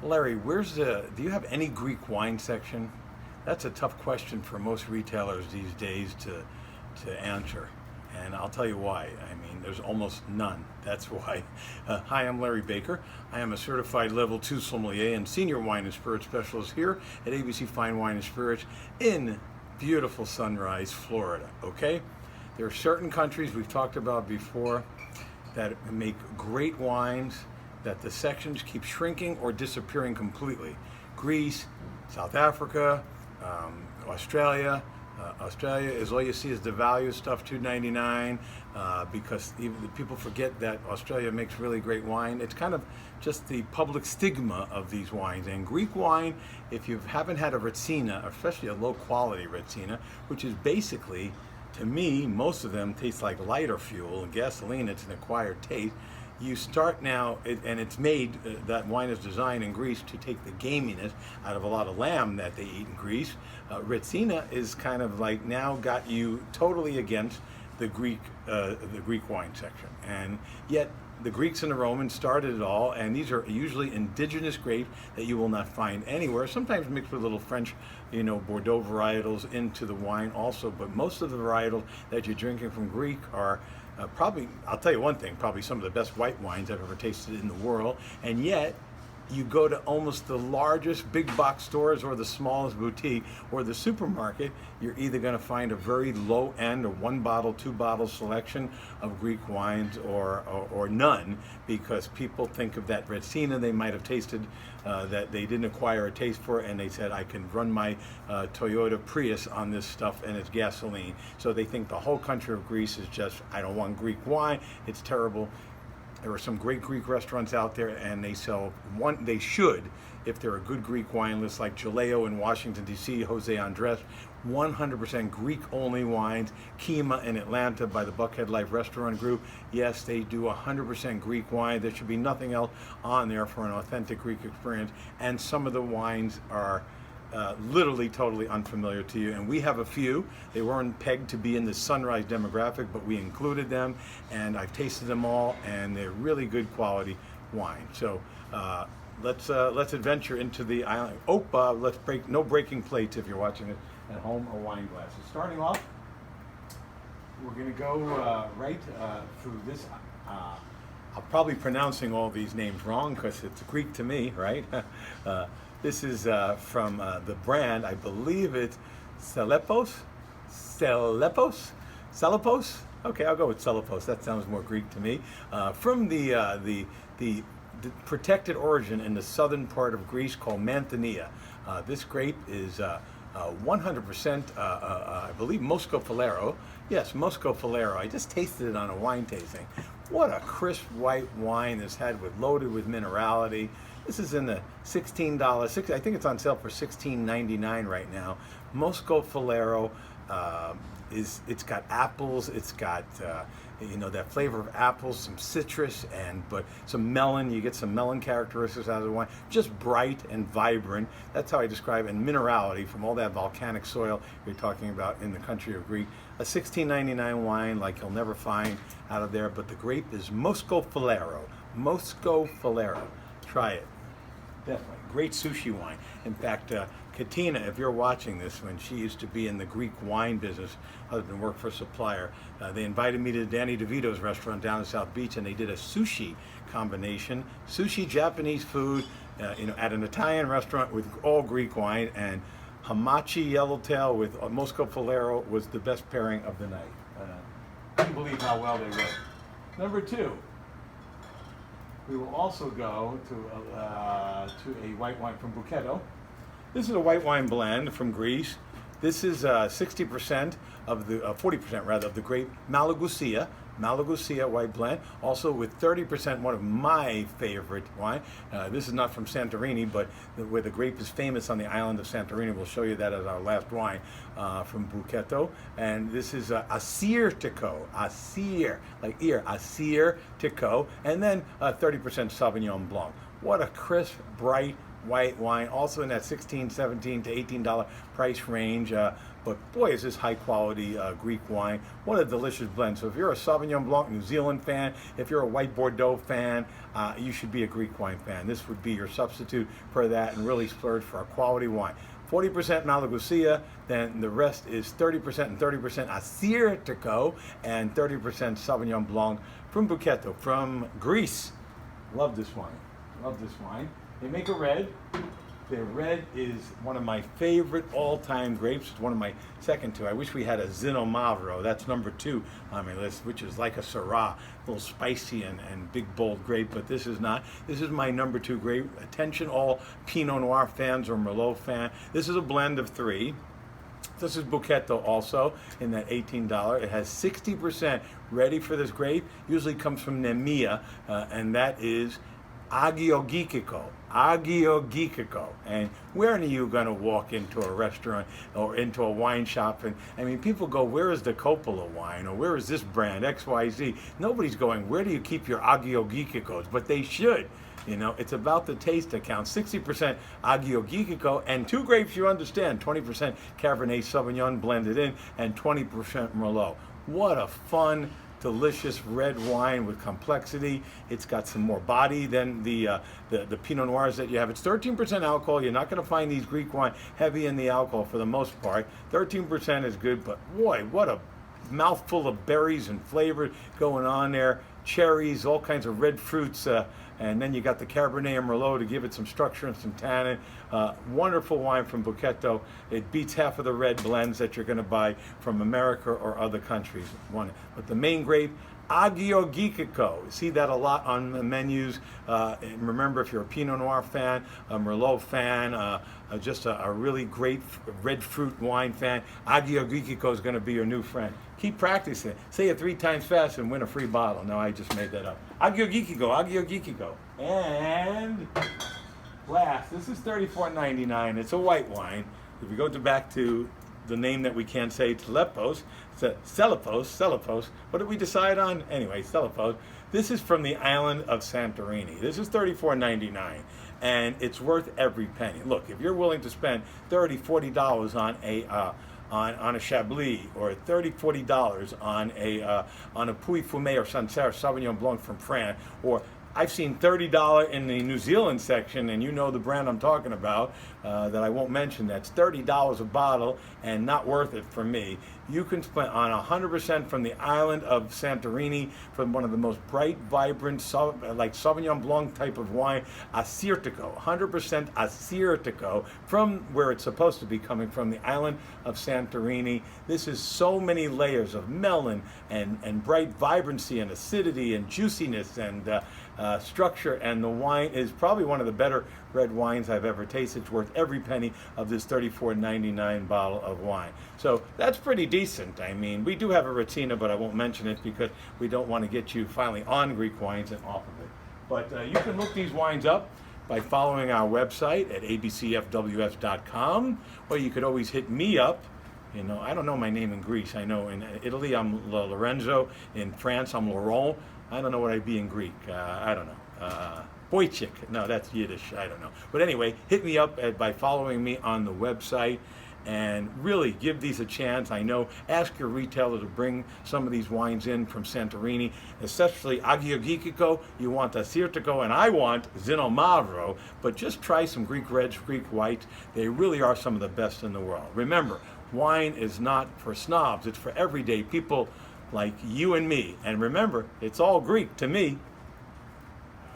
Larry, do you have any Greek wine section? That's a tough question for most retailers these days to answer. And I'll tell you why. I mean, there's almost none. That's why. Hi, I'm Larry Baker. I am a certified level 2 sommelier and senior wine and spirit specialist here at ABC Fine Wine and Spirits in beautiful Sunrise, Florida. Okay? There are certain countries we've talked about before that make great wines that the sections keep shrinking or disappearing completely. Greece, South Africa, Australia. Australia is all you see is the value stuff, $2.99, because even people forget that Australia makes really great wine. It's kind of just the public stigma of these wines. And Greek wine, if you haven't had a Retsina, especially a low quality Retsina, which is basically, to me, most of them taste like lighter fuel and gasoline. It's an acquired taste. You start now, and it's made, that wine is designed in Greece to take the gaminess out of a lot of lamb that they eat in Greece. Retsina is kind of like now got you totally against the Greek wine section. And yet the Greeks and the Romans started it all, and these are usually indigenous grapes that you will not find anywhere, sometimes mixed with little French, Bordeaux varietals into the wine also, but most of the varietals that you're drinking from Greek are probably, I'll tell you one thing, probably some of the best white wines I've ever tasted in the world, and yet you go to almost the largest big box stores or the smallest boutique or the supermarket, you're either going to find a very low end or 1 bottle, 2 bottle selection of Greek wines or none, because people think of that Retsina they might have tasted that they didn't acquire a taste for, and they said, I can run my Toyota Prius on this stuff and it's gasoline. So they think the whole country of Greece is just, I don't want Greek wine, it's terrible. There are some great Greek restaurants out there, and they sell one. They should, if they're a good Greek wine list, like Jaleo in Washington D.C., Jose Andres, 100% Greek-only wines. Kima in Atlanta by the Buckhead Life Restaurant Group. Yes, they do 100% Greek wine. There should be nothing else on there for an authentic Greek experience. And some of the wines are literally totally unfamiliar to you, and we have a few. They weren't pegged to be in the Sunrise demographic, but we included them, and I've tasted them all, and they're really good quality wine. So let's adventure into the island. Let's no breaking plates if you're watching it at home, or wine glasses. Starting off, we're going to go right through this. I'm probably pronouncing all these names wrong because it's Greek to me, right? This is from the brand, I believe it's Selepos? Okay, I'll go with Selepos. That sounds more Greek to me. From the protected origin in the southern part of Greece called Manthania. This grape is 100%, I believe, Moscofilero. Yes, Moscofilero. I just tasted it on a wine tasting. What a crisp white wine this had, loaded with minerality. This is in the $16. I think it's on sale for $16.99 right now. Moscofilero it's got apples. It's got that flavor of apples, some citrus, but some melon. You get some melon characteristics out of the wine. Just bright and vibrant. That's how I describe it. And minerality from all that volcanic soil you're talking about in the country of Greece. A $16.99 wine like you'll never find out of there. But the grape is Moscofilero. Moscofilero. Try it. Definitely. Great sushi wine. In fact, Katina, if you're watching this, when she used to be in the Greek wine business, husband worked for a supplier, they invited me to Danny DeVito's restaurant down in South Beach, and they did a sushi combination. Sushi, Japanese food, at an Italian restaurant with all Greek wine, and Hamachi Yellowtail with Moscofilero was the best pairing of the night. Couldn't believe how well they worked. Number 2. We will also go to a white wine from Buchetto. This is a white wine blend from Greece. This is 60% of the 40% rather of the grape Malagusia white blend. Also with 30%, one of my favorite wine. This is not from Santorini, but where the grape is famous on the island of Santorini. We'll show you that as our last wine from Buchetto. And this is Assyrtiko, like ear, Assyrtiko, and then 30% Sauvignon Blanc. What a crisp, bright white wine, also in that $16, $17 to $18 price range. But boy, is this high quality Greek wine. What a delicious blend. So if you're a Sauvignon Blanc New Zealand fan, if you're a white Bordeaux fan, you should be a Greek wine fan. This would be your substitute for that and really splurge for a quality wine. 40% Malagusia, then the rest is 30% and 30% Assyrtiko and 30% Sauvignon Blanc from Buchetto, from Greece. Love this wine. Love this wine. They make a red. The red is one of my favorite all-time grapes. It's one of my second two. I wish we had a Zinno Mavro. That's number 2 on my list, which is like a Syrah, a little spicy and big, bold grape, but this is not. This is my number 2 grape. Attention all Pinot Noir fans or Merlot fan. This is a blend of 3. This is Buchetto also in that $18. It has 60% ready for this grape. Usually comes from Nemea, and that is Agiogikiko. And where are you going to walk into a restaurant or into a wine shop? And I mean, people go, where is the Coppola wine? Or where is this brand, XYZ? Nobody's going, where do you keep your Agiogikikos? But they should. You know, it's about the taste that counts. 60% Agiogikiko and 2 grapes you understand. 20% Cabernet Sauvignon blended in and 20% Merlot. What a fun, delicious red wine with complexity. It's got some more body than the Pinot Noirs that you have. It's 13% alcohol. You're not going to find these Greek wine heavy in the alcohol for the most part. 13% is good, but boy, what a mouthful of berries and flavor going on there. Cherries, all kinds of red fruits, and then you got the Cabernet and Merlot to give it some structure and some tannin. Wonderful wine from Buchetto. It beats half of the red blends that you're going to buy from America or other countries. But the main grape, Agiogikiko. See that a lot on the menus. And remember, if you're a Pinot Noir fan, a Merlot fan, just a really great red fruit wine fan, Agiogikiko is going to be your new friend. Keep practicing. Say it 3 times fast and win a free bottle. No, I just made that up. Agiogikiko. And last, this is $34.99. It's a white wine. If we go back to the name that we can't say, Telepos, Selipos. What did we decide on? Anyway, Selipos. This is from the island of Santorini. This is $34.99, and it's worth every penny. Look, if you're willing to spend $30, $40 on a Chablis, or $30, $40 on a Puy Fumé or Sancerre Sauvignon Blanc from France, or I've seen $30 in the New Zealand section, and you know the brand I'm talking about, that I won't mention. That's $30 a bottle and not worth it for me. You can spend on 100% from the island of Santorini, from one of the most bright, vibrant, like Sauvignon Blanc type of wine, Assyrtiko, 100% Assyrtiko, from where it's supposed to be coming from, the island of Santorini. This is so many layers of melon and bright vibrancy and acidity and juiciness and structure, and the wine is probably one of the better red wines I've ever tasted. It's worth every penny of this $34.99 bottle of wine. So that's pretty decent. I mean, we do have a Ratina, but I won't mention it because we don't want to get you finally on Greek wines and off of it. But you can look these wines up by following our website at abcfws.com, or you could always hit me up. You know, I don't know my name in Greece. I know in Italy I'm Lorenzo. In France I'm Laurent. I don't know what I'd be in Greek. I don't know. Wojciech. No, that's Yiddish. I don't know. But anyway, hit me up by following me on the website and really give these a chance. I know, ask your retailer to bring some of these wines in from Santorini, especially Agiogikiko. You want Assyrtiko, and I want Zinno Mavro, but just try some Greek reds, Greek whites. They really are some of the best in the world. Remember, wine is not for snobs. It's for everyday people like you and me. And remember, it's all Greek to me.